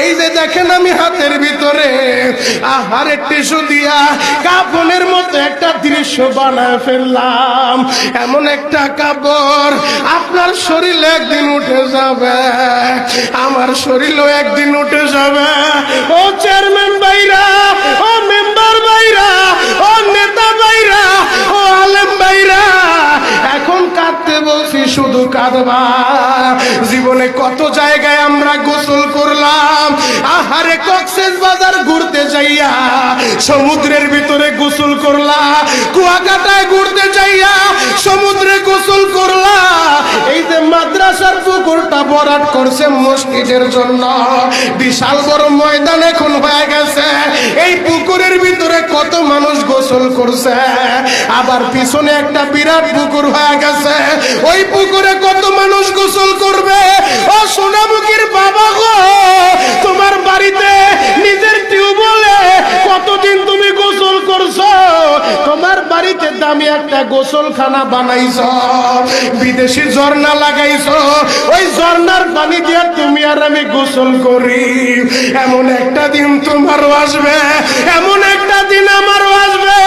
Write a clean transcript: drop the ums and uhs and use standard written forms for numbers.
এই যে দেখেন আমি হাতের ভিতরে আহারে টিস্যু দিয়া কাফনের মতো একটা দৃশ্য বানায় ফেললাম। এমন একটা কাপড় আপনার শরীরে একদিন উঠে যাবে, আমার শরীরও একদিন উঠে যাবে। ও চেয়ারম্যান ভাইরা, ও মেম্বার ভাইরা, ও নেতা ভাইরা, ও আলেম ভাইরা, এখন কাঁদতে বলছি শুধু কাঁদবা। জীবনে কত জায়গায় আমরা গোসল করলাম, আহারে কক্সবাজার ঘুরতে যাইয়া সমুদ্রের ভিতরে গোসল করলা, কুয়াকাটায় ঘুরতে যাইয়া সমুদ্রে গোসল করলা। এই যে মাদ্রাসার পুকুরটা ভরাট করছে মসজিদের জন্য, বিশাল বড় ময়দান এখন হয়ে গেছে, এই পুকুরের ভিতরে কত মানুষ গোসল করছে। আবার পিছনে একটা বিরাট পুকুর হয়ে গেছে, ওই পুকুরে কত মানুষ গোসল করবে। ও সোনামুখীর বাবা গো, তোমার বাড়িতে নিজের টিউবওয়েলে কতদিন তুমি গোসল করছো? তোমার বাড়িতে দামি একটা গোসলখানা বানাইছো, বিদেশি ঝর্ণা লাগাইছো, ওই ঝর্ণার পানি দিয়ে তুমি আর আমি গোসল করি। এমন একটা দিন তোমারও আসবে, এমন একটা দিন আমারও আসবে।